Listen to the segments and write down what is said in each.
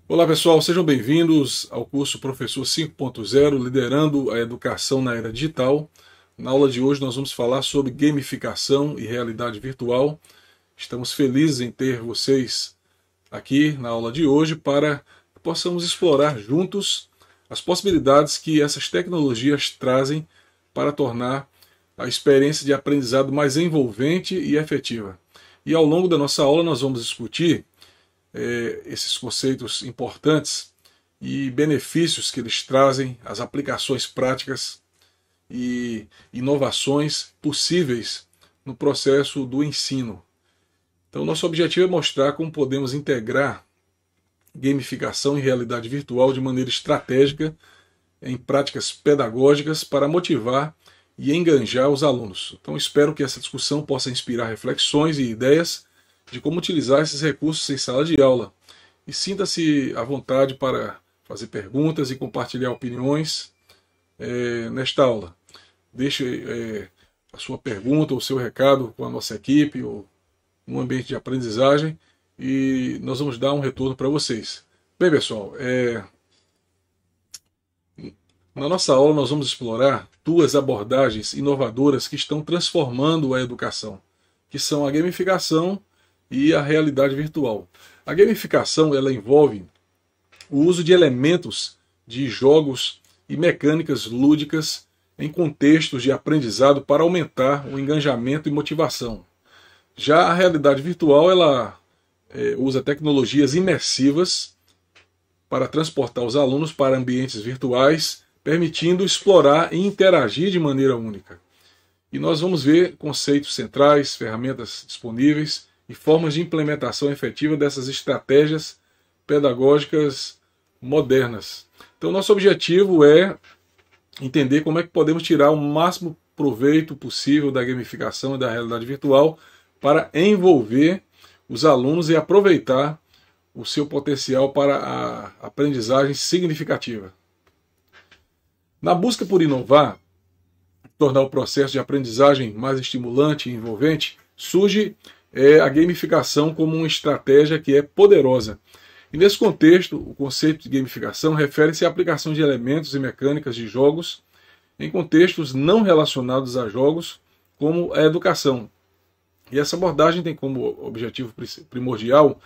Olá pessoal, sejam bem-vindos ao curso Professor 5.0, liderando a educação na era digital. Na aula de hoje nós vamos falar sobre gamificação e realidade virtual. Estamos felizes em ter vocês aqui na aula de hoje para que possamos explorar juntos as possibilidades que essas tecnologias trazem para tornar a experiência de aprendizado mais envolvente e efetiva. E ao longo da nossa aula nós vamos discutir esses conceitos importantes e benefícios que eles trazem, as aplicações práticas e inovações possíveis no processo do ensino. Então, nosso objetivo é mostrar como podemos integrar gamificação e realidade virtual de maneira estratégica em práticas pedagógicas para motivar e enganjar os alunos. Então, espero que essa discussão possa inspirar reflexões e ideias de como utilizar esses recursos em sala de aula. E sinta-se à vontade para fazer perguntas e compartilhar opiniões nesta aula. Deixe a sua pergunta ou o seu recado com a nossa equipe ou no ambiente de aprendizagem e nós vamos dar um retorno para vocês. Bem, pessoal, na nossa aula nós vamos explorar duas abordagens inovadoras que estão transformando a educação, que são a gamificação e a realidade virtual. A gamificação ela envolve o uso de elementos de jogos e mecânicas lúdicas em contextos de aprendizado para aumentar o engajamento e motivação. Já a realidade virtual ela usa tecnologias imersivas para transportar os alunos para ambientes virtuais, permitindo explorar e interagir de maneira única. E nós vamos ver conceitos centrais, ferramentas disponíveis e formas de implementação efetiva dessas estratégias pedagógicas modernas. Então, nosso objetivo é entender como é que podemos tirar o máximo proveito possível da gamificação e da realidade virtual para envolver os alunos e aproveitar o seu potencial para a aprendizagem significativa. Na busca por inovar, tornar o processo de aprendizagem mais estimulante e envolvente, surge a gamificação como uma estratégia que é poderosa. E nesse contexto, o conceito de gamificação refere-se à aplicação de elementos e mecânicas de jogos em contextos não relacionados a jogos, como a educação. E essa abordagem tem como objetivo primordial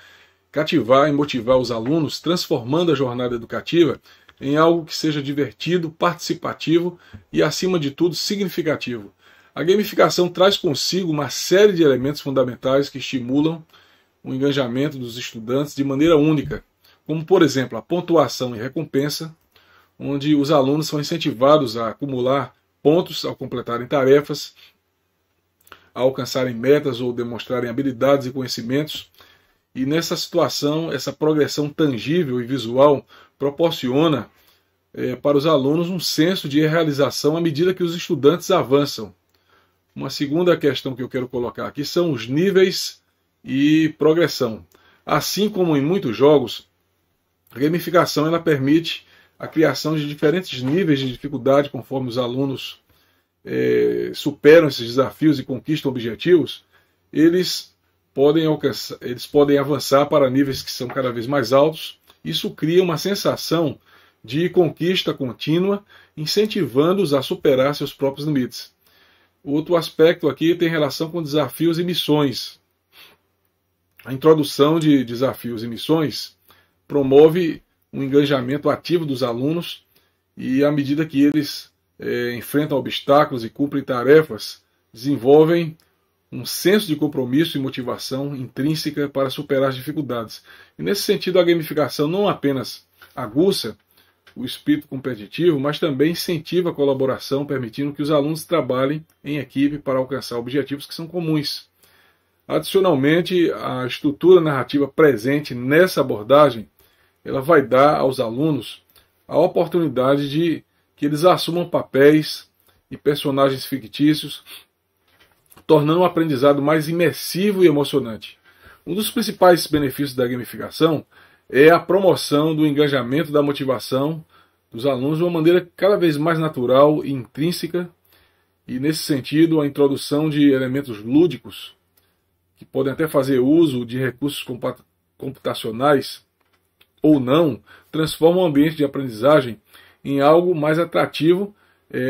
cativar e motivar os alunos, transformando a jornada educativa em algo que seja divertido, participativo e, acima de tudo, significativo. A gamificação traz consigo uma série de elementos fundamentais que estimulam o engajamento dos estudantes de maneira única, como, por exemplo, a pontuação e recompensa, onde os alunos são incentivados a acumular pontos ao completarem tarefas, a alcançarem metas ou demonstrarem habilidades e conhecimentos. E nessa situação, essa progressão tangível e visual proporciona para os alunos um senso de realização à medida que os estudantes avançam. Uma segunda questão que eu quero colocar aqui são os níveis e progressão. Assim como em muitos jogos, a gamificação ela permite a criação de diferentes níveis de dificuldade conforme os alunos superam esses desafios e conquistam objetivos. Eles podem avançar para níveis que são cada vez mais altos. Isso cria uma sensação de conquista contínua, incentivando-os a superar seus próprios limites. Outro aspecto aqui tem relação com desafios e missões. A introdução de desafios e missões promove um engajamento ativo dos alunos e, à medida que eles enfrentam obstáculos e cumprem tarefas, desenvolvem um senso de compromisso e motivação intrínseca para superar as dificuldades. E, nesse sentido, a gamificação não apenas aguça o espírito competitivo, mas também incentiva a colaboração, permitindo que os alunos trabalhem em equipe para alcançar objetivos que são comuns. Adicionalmente, a estrutura narrativa presente nessa abordagem, ela vai dar aos alunos a oportunidade de que eles assumam papéis e personagens fictícios, tornando o aprendizado mais imersivo e emocionante. Um dos principais benefícios da gamificação é a promoção do engajamento da motivação dos alunos de uma maneira cada vez mais natural e intrínseca, e nesse sentido a introdução de elementos lúdicos que podem até fazer uso de recursos computacionais ou não, transforma o ambiente de aprendizagem em algo mais atrativo,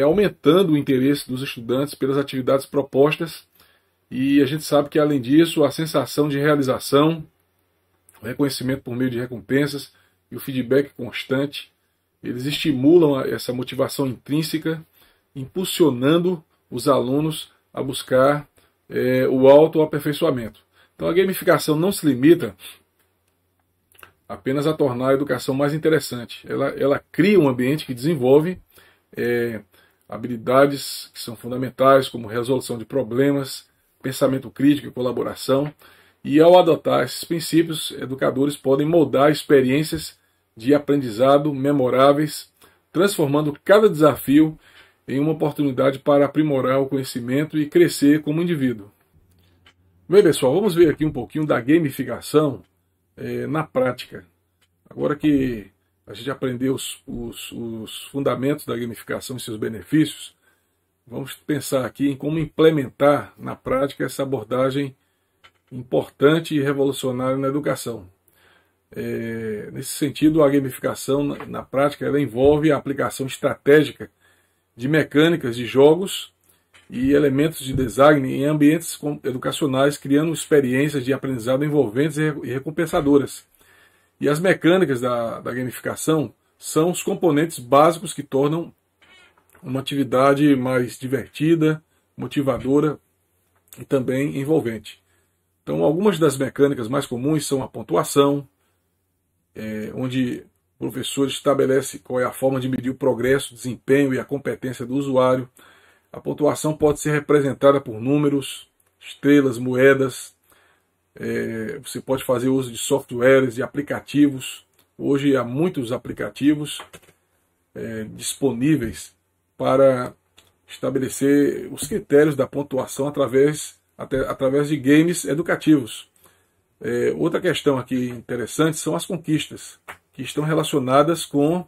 aumentando o interesse dos estudantes pelas atividades propostas. E a gente sabe que, além disso, a sensação de realização, o reconhecimento por meio de recompensas e o feedback constante, eles estimulam essa motivação intrínseca, impulsionando os alunos a buscar o autoaperfeiçoamento. Então a gamificação não se limita apenas a tornar a educação mais interessante. Ela cria um ambiente que desenvolve habilidades que são fundamentais, como resolução de problemas, pensamento crítico e colaboração. E ao adotar esses princípios, educadores podem moldar experiências de aprendizado memoráveis, transformando cada desafio em uma oportunidade para aprimorar o conhecimento e crescer como indivíduo. Bem, pessoal, vamos ver aqui um pouquinho da gamificação na prática. Agora que a gente aprendeu os fundamentos da gamificação e seus benefícios, vamos pensar aqui em como implementar na prática essa abordagem importante e revolucionária na educação. Nesse sentido, a gamificação na prática ela envolve a aplicação estratégica de mecânicas de jogos e elementos de design em ambientes educacionais, criando experiências de aprendizado envolventes e recompensadoras. E as mecânicas da gamificação são os componentes básicos que tornam uma atividade mais divertida, motivadora e também envolvente. Então, algumas das mecânicas mais comuns são a pontuação, onde o professor estabelece qual é a forma de medir o progresso, desempenho e a competência do usuário. A pontuação pode ser representada por números, estrelas, moedas. Você pode fazer uso de softwares e aplicativos. Hoje há muitos aplicativos disponíveis para estabelecer os critérios da pontuação através de games educativos. Outra questão aqui interessante são as conquistas, que estão relacionadas com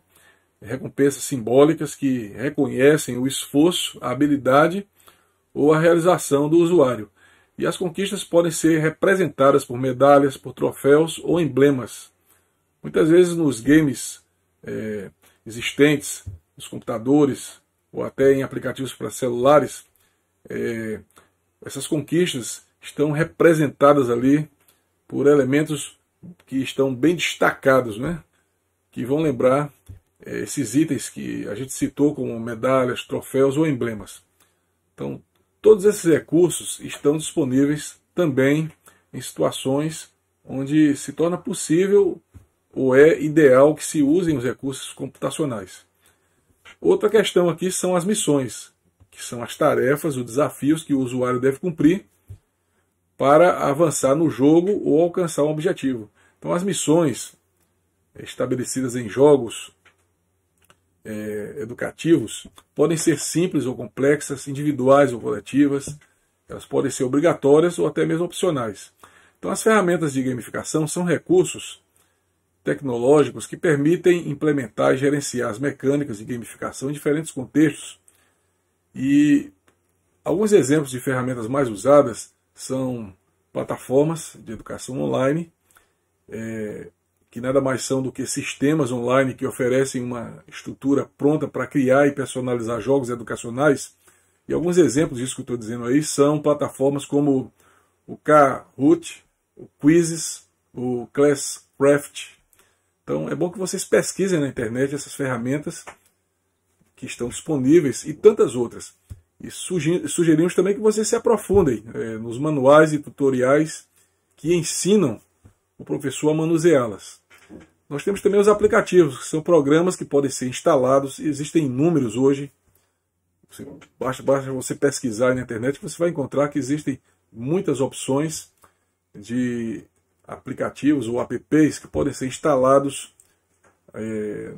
recompensas simbólicas que reconhecem o esforço, a habilidade ou a realização do usuário. E as conquistas podem ser representadas por medalhas, por troféus ou emblemas. Muitas vezes nos games existentes, nos computadores ou até em aplicativos para celulares, essas conquistas estão representadas ali por elementos que estão bem destacados, né? Que vão lembrar esses itens que a gente citou como medalhas, troféus ou emblemas. Então, todos esses recursos estão disponíveis também em situações onde se torna possível ou é ideal que se usem os recursos computacionais. Outra questão aqui são as missões, que são as tarefas, os desafios que o usuário deve cumprir para avançar no jogo ou alcançar um objetivo. Então, as missões estabelecidas em jogos educativos podem ser simples ou complexas, individuais ou coletivas, elas podem ser obrigatórias ou até mesmo opcionais. Então, as ferramentas de gamificação são recursos tecnológicos que permitem implementar e gerenciar as mecânicas de gamificação em diferentes contextos. E alguns exemplos de ferramentas mais usadas são plataformas de educação online, que nada mais são do que sistemas online que oferecem uma estrutura pronta para criar e personalizar jogos educacionais. E alguns exemplos disso que eu estou dizendo aí são plataformas como o Kahoot, o Quizzes, o Classcraft. Então é bom que vocês pesquisem na internet essas ferramentas que estão disponíveis e tantas outras. E sugerimos também que vocês se aprofundem nos manuais e tutoriais que ensinam o professor a manuseá-las. Nós temos também os aplicativos, que são programas que podem ser instalados, existem inúmeros hoje. Basta você pesquisar na internet que você vai encontrar que existem muitas opções de aplicativos ou apps que podem ser instalados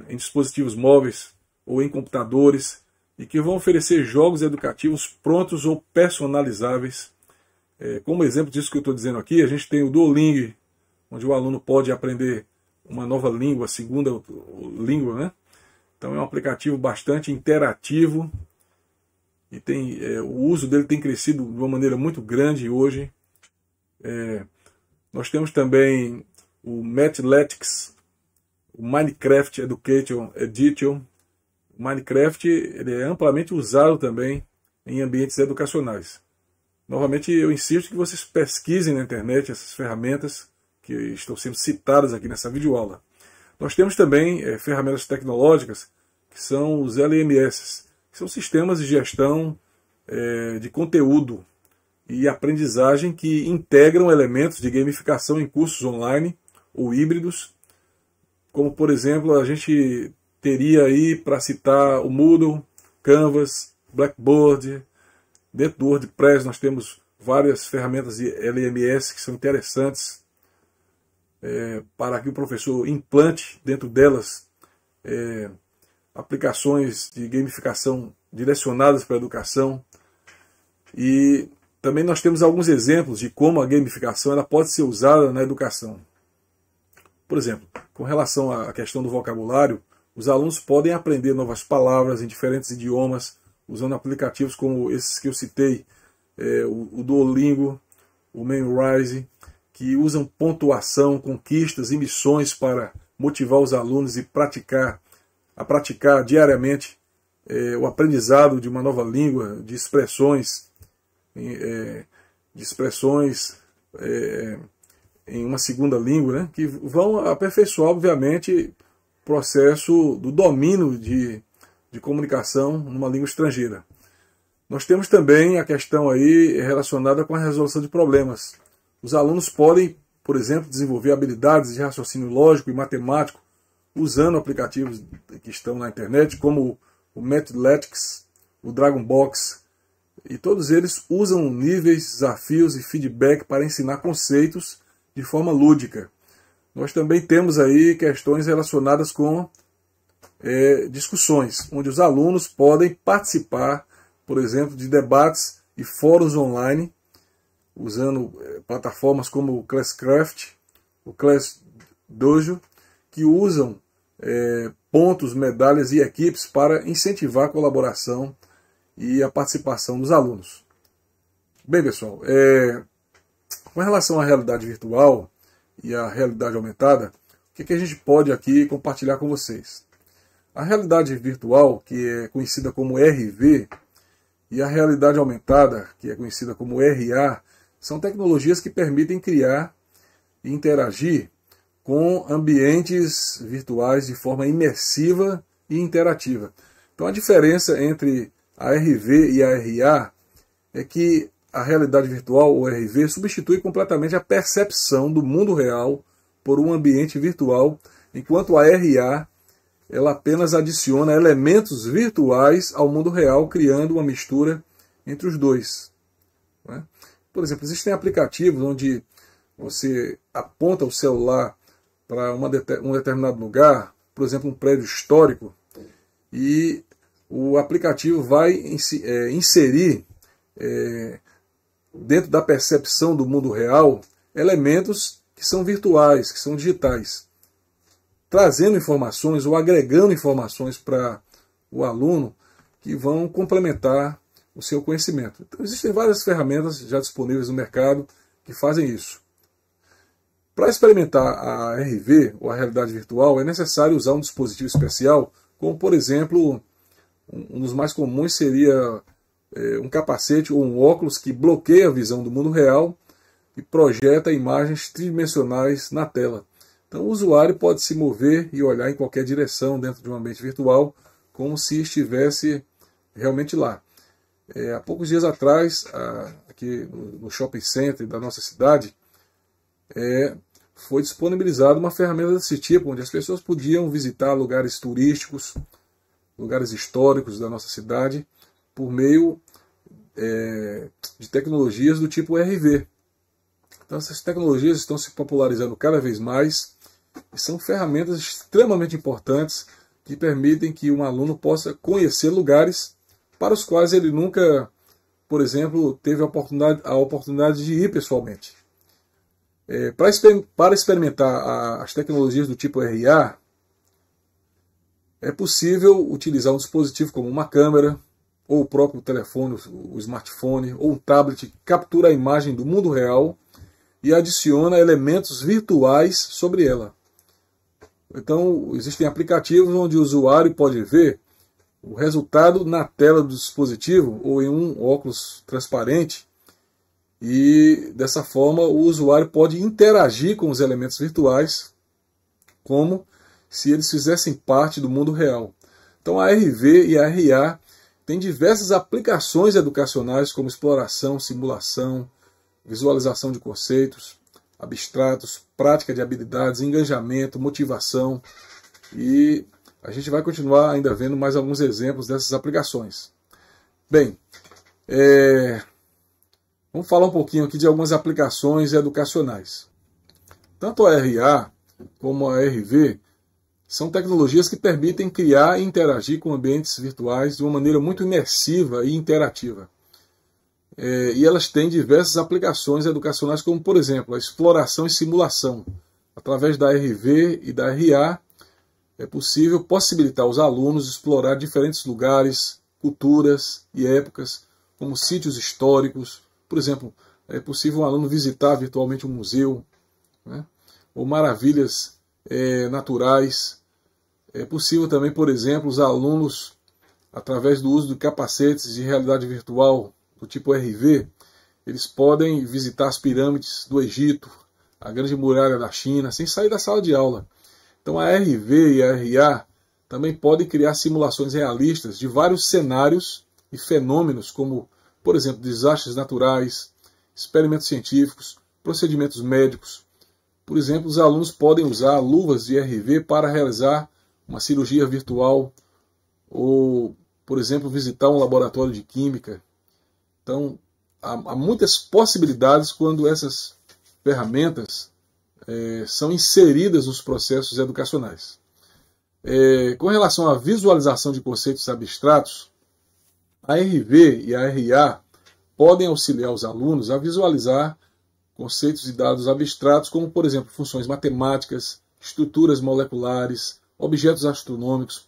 em dispositivos móveis ou em computadores e que vão oferecer jogos educativos prontos ou personalizáveis. Como exemplo disso que eu estou dizendo aqui, a gente tem o Duolingo, onde o aluno pode aprender uma nova língua, segunda língua, né? Então é um aplicativo bastante interativo e o uso dele tem crescido de uma maneira muito grande hoje. Nós temos também o Mathletics, o Minecraft Education Edition. O Minecraft ele é amplamente usado também em ambientes educacionais. Novamente, eu insisto que vocês pesquisem na internet essas ferramentas que estão sendo citadas aqui nessa videoaula. Nós temos também ferramentas tecnológicas que são os LMS, que são sistemas de gestão de conteúdo e aprendizagem que integram elementos de gamificação em cursos online ou híbridos, como por exemplo a gente teria aí para citar o Moodle, Canvas, Blackboard. Dentro do WordPress nós temos várias ferramentas de LMS que são interessantes para que o professor implante dentro delas aplicações de gamificação direcionadas para a educação. E também nós temos alguns exemplos de como a gamificação ela pode ser usada na educação. Por exemplo, com relação à questão do vocabulário, os alunos podem aprender novas palavras em diferentes idiomas, usando aplicativos como esses que eu citei, o Duolingo, o Memrise, que usam pontuação, conquistas e missões para motivar os alunos a praticar diariamente o aprendizado de uma nova língua, de expressões em uma segunda língua, né, que vão aperfeiçoar, obviamente, o processo do domínio de comunicação numa língua estrangeira. Nós temos também a questão aí relacionada com a resolução de problemas. Os alunos podem, por exemplo, desenvolver habilidades de raciocínio lógico e matemático usando aplicativos que estão na internet, como o Mathletics, o Dragonbox, e todos eles usam níveis, desafios e feedback para ensinar conceitos de forma lúdica. Nós também temos aí questões relacionadas com discussões, onde os alunos podem participar, por exemplo, de debates e fóruns online, usando plataformas como o Classcraft, o ClassDojo, que usam pontos, medalhas e equipes para incentivar a colaboração e a participação dos alunos. Bem, pessoal, com relação à realidade virtual e à realidade aumentada, o que a gente pode aqui compartilhar com vocês? A realidade virtual, que é conhecida como RV, e a realidade aumentada, que é conhecida como RA, são tecnologias que permitem criar e interagir com ambientes virtuais de forma imersiva e interativa. Então a diferença entre a RV e a RA é que a realidade virtual, ou RV, substitui completamente a percepção do mundo real por um ambiente virtual, enquanto a RA ela apenas adiciona elementos virtuais ao mundo real, criando uma mistura entre os dois. Né? Por exemplo, existem aplicativos onde você aponta o celular para um determinado lugar, por exemplo, um prédio histórico, e o aplicativo vai inserir dentro da percepção do mundo real elementos que são virtuais, que são digitais, trazendo informações ou agregando informações para o aluno que vão complementar o seu conhecimento. Então, existem várias ferramentas já disponíveis no mercado que fazem isso. Para experimentar a RV, ou a realidade virtual, é necessário usar um dispositivo especial, como por exemplo, um dos mais comuns seria um capacete ou um óculos que bloqueia a visão do mundo real e projeta imagens tridimensionais na tela. Então o usuário pode se mover e olhar em qualquer direção dentro de um ambiente virtual, como se estivesse realmente lá. Há poucos dias atrás, aqui no shopping center da nossa cidade, foi disponibilizada uma ferramenta desse tipo, onde as pessoas podiam visitar lugares turísticos, lugares históricos da nossa cidade, por meio de tecnologias do tipo RV. Então essas tecnologias estão se popularizando cada vez mais e são ferramentas extremamente importantes que permitem que um aluno possa conhecer lugares para os quais ele nunca, por exemplo, teve a oportunidade de ir pessoalmente. Para experimentar as tecnologias do tipo RA, é possível utilizar um dispositivo como uma câmera, ou o próprio telefone, o smartphone, ou um tablet que captura a imagem do mundo real e adiciona elementos virtuais sobre ela. Então, existem aplicativos onde o usuário pode ver o resultado na tela do dispositivo ou em um óculos transparente, e dessa forma o usuário pode interagir com os elementos virtuais como se eles fizessem parte do mundo real. Então a RV e a RA têm diversas aplicações educacionais como exploração, simulação, visualização de conceitos abstratos, prática de habilidades, engajamento, motivação, e a gente vai continuar ainda vendo mais alguns exemplos dessas aplicações. Bem, vamos falar um pouquinho aqui de algumas aplicações educacionais. Tanto a RA como a RV são tecnologias que permitem criar e interagir com ambientes virtuais de uma maneira muito imersiva e interativa. E elas têm diversas aplicações educacionais, como, por exemplo, a exploração e simulação. Através da RV e da RA, é possível possibilitar os alunos explorar diferentes lugares, culturas e épocas, como sítios históricos. Por exemplo, é possível um aluno visitar virtualmente um museu, né? Ou maravilhas naturais. É possível também, por exemplo, os alunos, através do uso de capacetes de realidade virtual do tipo RV, eles podem visitar as pirâmides do Egito, a Grande Muralha da China, sem sair da sala de aula. Então a RV e a RA também podem criar simulações realistas de vários cenários e fenômenos, como, por exemplo, desastres naturais, experimentos científicos, procedimentos médicos. Por exemplo, os alunos podem usar luvas de RV para realizar uma cirurgia virtual ou, por exemplo, visitar um laboratório de química. Então, há muitas possibilidades quando essas ferramentas são inseridas nos processos educacionais. Com relação à visualização de conceitos abstratos, a RV e a RA podem auxiliar os alunos a visualizar conceitos e dados abstratos, como, por exemplo, funções matemáticas, estruturas moleculares, objetos astronômicos.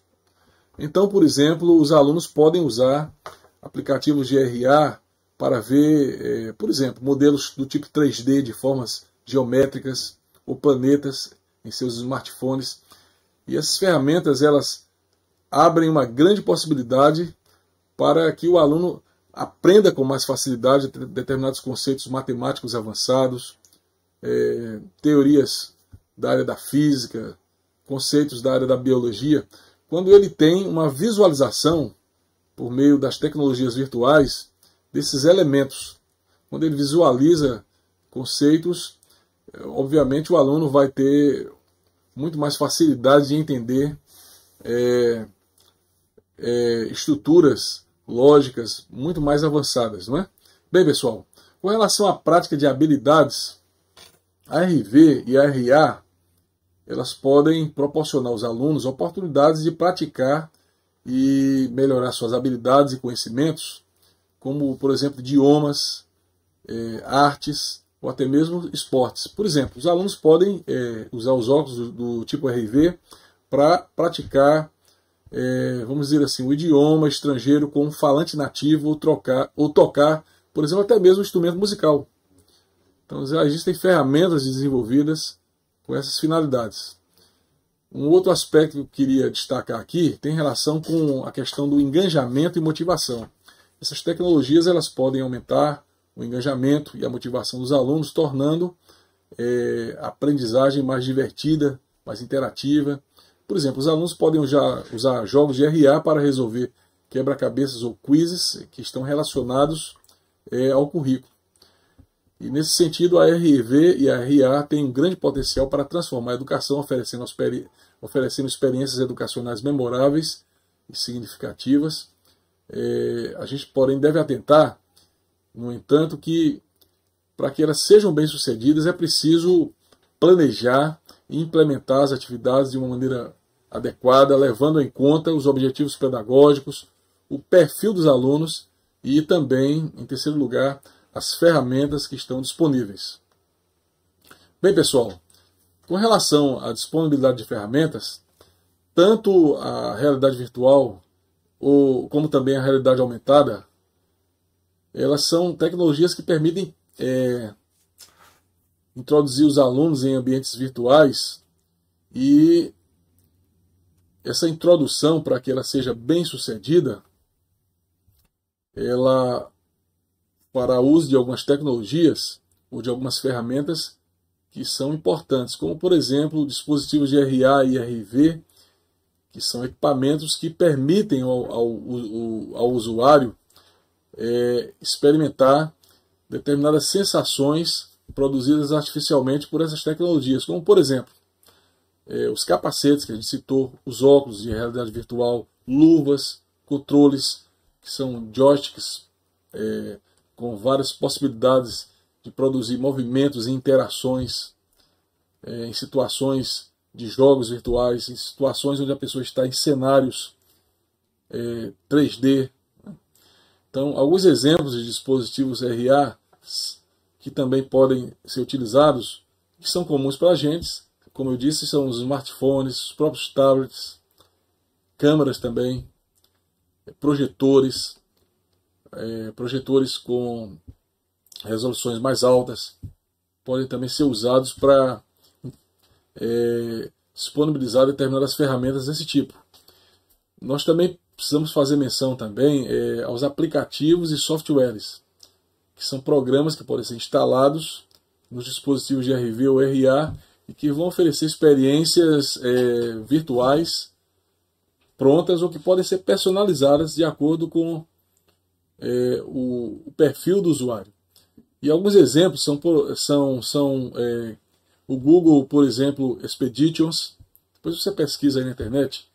Então, por exemplo, os alunos podem usar aplicativos de RA para ver, por exemplo, modelos do tipo 3D de formas geométricas ou planetas em seus smartphones. E essas ferramentas, elas abrem uma grande possibilidade para que o aluno aprenda com mais facilidade determinados conceitos matemáticos avançados, teorias da área da física, conceitos da área da biologia, quando ele tem uma visualização por meio das tecnologias virtuais desses elementos. Quando ele visualiza conceitos, obviamente o aluno vai ter muito mais facilidade de entender estruturas lógicas muito mais avançadas, não é? Bem, pessoal, com relação à prática de habilidades, a RV e a RA, elas podem proporcionar aos alunos oportunidades de praticar e melhorar suas habilidades e conhecimentos, como, por exemplo, idiomas, artes ou até mesmo esportes. Por exemplo, os alunos podem usar os óculos do tipo RV para praticar, vamos dizer assim, o idioma estrangeiro com um falante nativo ou tocar, por exemplo, até mesmo um instrumento musical. Então, já existem ferramentas desenvolvidas com essas finalidades. Um outro aspecto que eu queria destacar aqui tem relação com a questão do engajamento e motivação. Essas tecnologias, elas podem aumentar o engajamento e a motivação dos alunos, tornando a aprendizagem mais divertida, mais interativa. Por exemplo, os alunos podem usar jogos de RA para resolver quebra-cabeças ou quizzes que estão relacionados ao currículo. E nesse sentido, a RV e a RA têm um grande potencial para transformar a educação, oferecendo experiências educacionais memoráveis e significativas. A gente, porém, deve atentar, no entanto, que para que elas sejam bem-sucedidas é preciso planejar e implementar as atividades de uma maneira adequada, levando em conta os objetivos pedagógicos, o perfil dos alunos e também, em terceiro lugar, as ferramentas que estão disponíveis. Bem, pessoal, com relação à disponibilidade de ferramentas, tanto a realidade virtual como também a realidade aumentada, elas são tecnologias que permitem introduzir os alunos em ambientes virtuais e essa introdução, para que ela seja bem sucedida, ela para uso de algumas tecnologias ou de algumas ferramentas que são importantes, como por exemplo dispositivos de RA e RV, que são equipamentos que permitem ao usuário experimentar determinadas sensações produzidas artificialmente por essas tecnologias, como por exemplo os capacetes que a gente citou, os óculos de realidade virtual, luvas, controles, que são joysticks com várias possibilidades de produzir movimentos e interações em situações de jogos virtuais, em situações onde a pessoa está em cenários 3D. Então, alguns exemplos de dispositivos RA que também podem ser utilizados, que são comuns para a gente, como eu disse, são os smartphones, os próprios tablets, câmeras também, projetores com resoluções mais altas, podem também ser usados para disponibilizar determinadas ferramentas desse tipo. Nós também precisamos fazer menção também aos aplicativos e softwares, que são programas que podem ser instalados nos dispositivos de RV ou RA e que vão oferecer experiências virtuais prontas ou que podem ser personalizadas de acordo com o perfil do usuário. E alguns exemplos são o Google, por exemplo, Expeditions. Depois você pesquisa aí na internet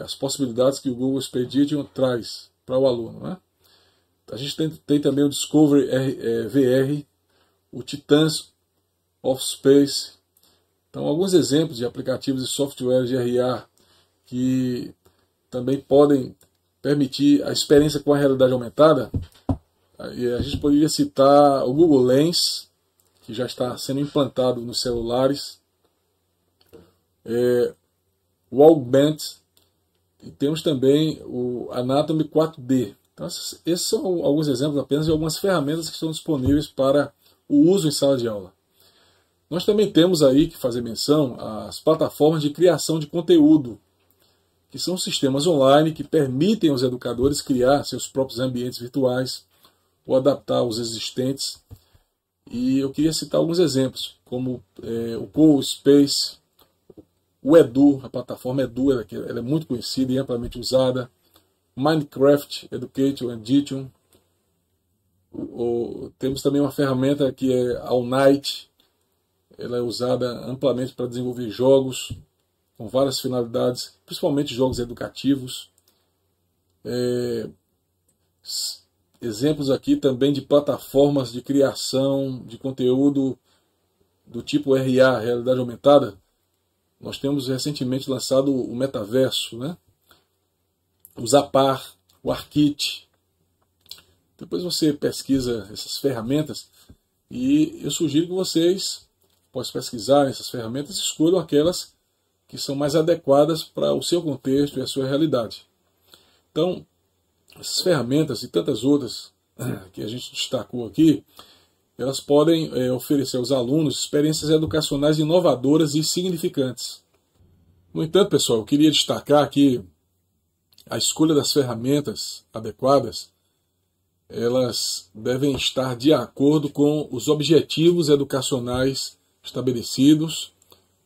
as possibilidades que o Google Expedition traz para o aluno, né? A gente tem também o Discovery VR, o Titans of Space. Então, alguns exemplos de aplicativos e softwares de RA que também podem permitir a experiência com a realidade aumentada. E a gente poderia citar o Google Lens, que já está sendo implantado nos celulares, o Augment, e temos também o Anatomy 4D. Então, esses são alguns exemplos apenas de algumas ferramentas que estão disponíveis para o uso em sala de aula. Nós também temos aí que fazer menção às plataformas de criação de conteúdo, que são sistemas online que permitem aos educadores criar seus próprios ambientes virtuais ou adaptar os existentes. E eu queria citar alguns exemplos, como o CoSpace, o Edu, a plataforma Edu, ela é muito conhecida e amplamente usada, Minecraft Education Edition. Temos também uma ferramenta que é a Unite, ela é usada amplamente para desenvolver jogos com várias finalidades, principalmente jogos educativos. Exemplos aqui também de plataformas de criação de conteúdo do tipo RA, realidade aumentada. Nós temos recentemente lançado o Metaverso, né? O Zapar, o Arkit. Depois você pesquisa essas ferramentas e eu sugiro que vocês, após pesquisarem essas ferramentas, escolham aquelas que são mais adequadas para o seu contexto e a sua realidade. Então, essas ferramentas e tantas outras que a gente destacou aqui, elas podem oferecer aos alunos experiências educacionais inovadoras e significantes. No entanto, pessoal, eu queria destacar que a escolha das ferramentas adequadas, elas devem estar de acordo com os objetivos educacionais estabelecidos,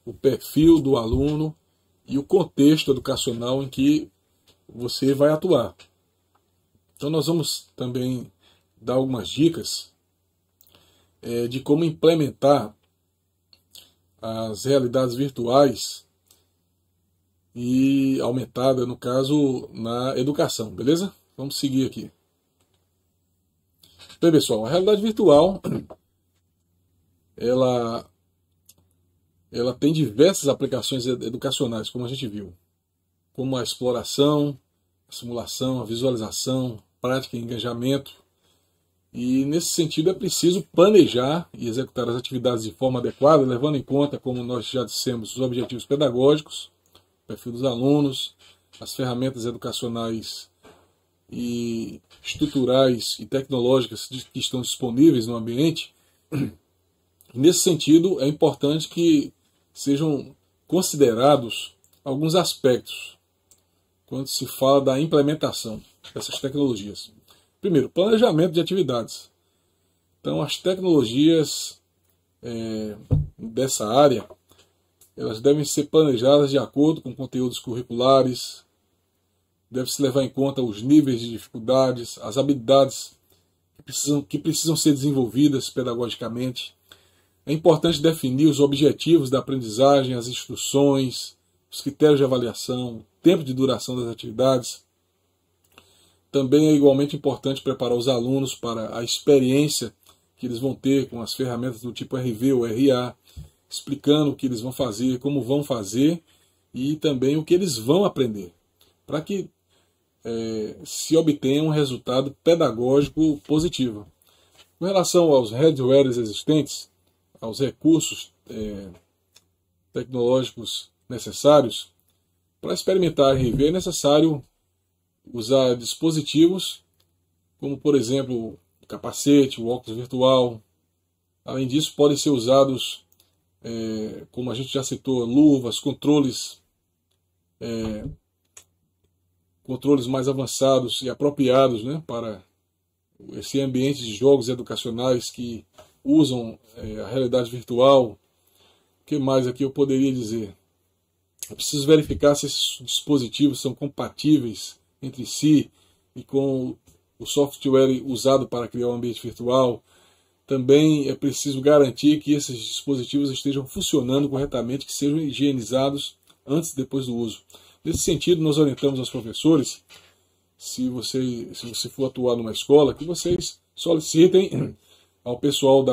o perfil do aluno e o contexto educacional em que você vai atuar. Então nós vamos também dar algumas dicas de como implementar as realidades virtuais e aumentada, no caso, na educação, beleza? Vamos seguir aqui. Bem, pessoal, a realidade virtual ela tem diversas aplicações educacionais, como a gente viu, como a exploração, a simulação, a visualização, prática e engajamento. E nesse sentido é preciso planejar e executar as atividades de forma adequada, levando em conta, como nós já dissemos, os objetivos pedagógicos, o perfil dos alunos, as ferramentas educacionais e estruturais e tecnológicas que estão disponíveis no ambiente. Nesse sentido, é importante que sejam considerados alguns aspectos quando se fala da implementação dessas tecnologias. Primeiro, planejamento de atividades. Então, as tecnologias dessa área, elas devem ser planejadas de acordo com conteúdos curriculares, deve-se levar em conta os níveis de dificuldades, as habilidades que precisam ser desenvolvidas pedagogicamente. É importante definir os objetivos da aprendizagem, as instruções, os critérios de avaliação, o tempo de duração das atividades. Também é igualmente importante preparar os alunos para a experiência que eles vão ter com as ferramentas do tipo RV ou RA, explicando o que eles vão fazer, como vão fazer e também o que eles vão aprender, para que se obtenha um resultado pedagógico positivo. Com relação aos hardwares existentes, aos recursos tecnológicos necessários, para experimentar RV é necessário usar dispositivos como, por exemplo, o capacete, o óculos virtual. Além disso, podem ser usados, como a gente já citou, luvas, controles mais avançados e apropriados, né, para esse ambiente de jogos educacionais que usam a realidade virtual. O que mais aqui eu poderia dizer? É preciso verificar se esses dispositivos são compatíveis entre si e com o software usado para criar um ambiente virtual. Também é preciso garantir que esses dispositivos estejam funcionando corretamente, que sejam higienizados antes e depois do uso. Nesse sentido, nós orientamos aos professores, se você for atuar numa escola, que vocês solicitem ao pessoal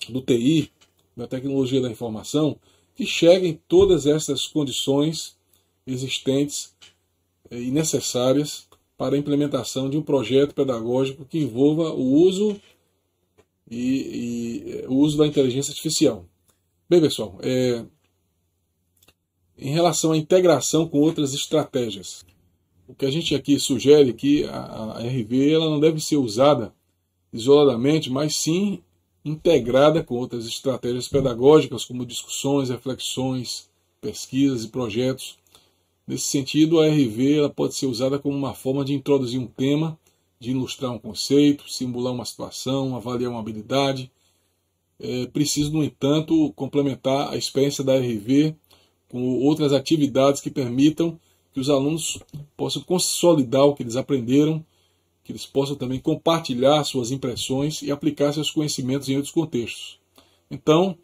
do TI, da tecnologia da informação, que cheguem todas essas condições existentes e necessárias para a implementação de um projeto pedagógico que envolva o uso o uso da inteligência artificial. Bem, pessoal, em relação à integração com outras estratégias, o que a gente aqui sugere é que a RV ela não deve ser usada isoladamente, mas sim integrada com outras estratégias pedagógicas, como discussões, reflexões, pesquisas e projetos. Nesse sentido, a RV ela pode ser usada como uma forma de introduzir um tema, de ilustrar um conceito, simular uma situação, avaliar uma habilidade. É preciso, no entanto, complementar a experiência da RV com outras atividades que permitam que os alunos possam consolidar o que eles aprenderam, que eles possam também compartilhar suas impressões e aplicar seus conhecimentos em outros contextos. Então,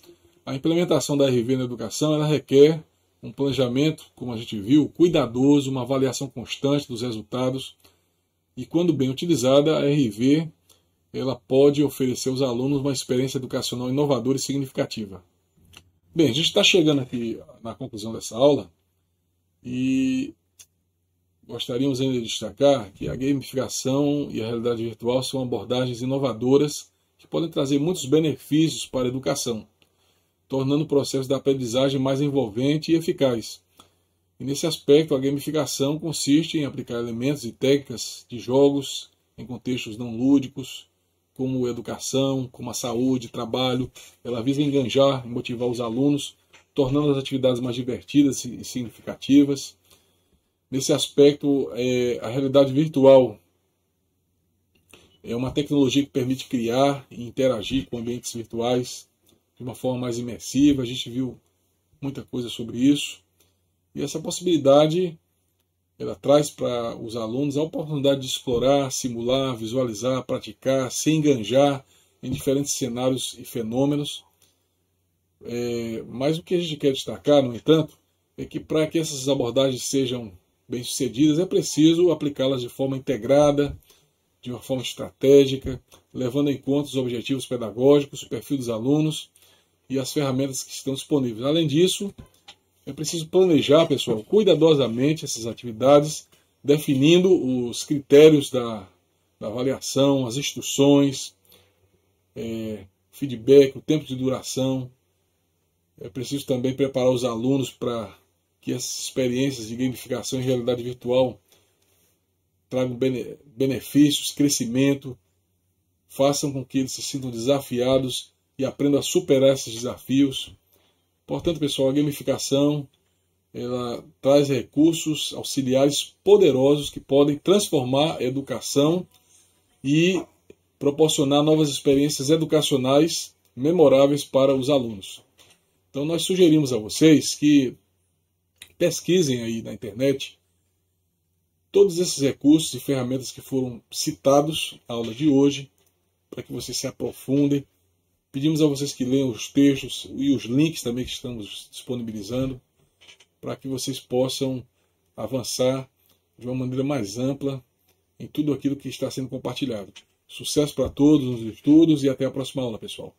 a implementação da RV na educação ela requer um planejamento, como a gente viu, cuidadoso, uma avaliação constante dos resultados. E quando bem utilizada, a RV ela pode oferecer aos alunos uma experiência educacional inovadora e significativa. Bem, a gente está chegando aqui na conclusão dessa aula e gostaríamos ainda de destacar que a gamificação e a realidade virtual são abordagens inovadoras que podem trazer muitos benefícios para a educação, tornando o processo da aprendizagem mais envolvente e eficaz. E nesse aspecto, a gamificação consiste em aplicar elementos e técnicas de jogos em contextos não lúdicos, como educação, como a saúde, trabalho. Ela visa enganjar e motivar os alunos, tornando as atividades mais divertidas e significativas. Nesse aspecto, a realidade virtual é uma tecnologia que permite criar e interagir com ambientes virtuais de uma forma mais imersiva. A gente viu muita coisa sobre isso. E essa possibilidade ela traz para os alunos a oportunidade de explorar, simular, visualizar, praticar, se enganjar em diferentes cenários e fenômenos. Mas o que a gente quer destacar, no entanto, é que para que essas abordagens sejam bem-sucedidas, é preciso aplicá-las de forma integrada, de uma forma estratégica, levando em conta os objetivos pedagógicos, o perfil dos alunos e as ferramentas que estão disponíveis. Além disso, é preciso planejar, pessoal, cuidadosamente essas atividades, definindo os critérios da avaliação, as instruções, feedback, o tempo de duração. É preciso também preparar os alunos para que essas experiências de gamificação e realidade virtual tragam benefícios, crescimento, façam com que eles se sintam desafiados e aprendam a superar esses desafios. Portanto, pessoal, a gamificação ela traz recursos auxiliares poderosos que podem transformar a educação e proporcionar novas experiências educacionais memoráveis para os alunos. Então nós sugerimos a vocês que pesquisem aí na internet todos esses recursos e ferramentas que foram citados na aula de hoje, para que vocês se aprofundem. Pedimos a vocês que leiam os textos e os links também que estamos disponibilizando, para que vocês possam avançar de uma maneira mais ampla em tudo aquilo que está sendo compartilhado. Sucesso para todos nos estudos e até a próxima aula, pessoal.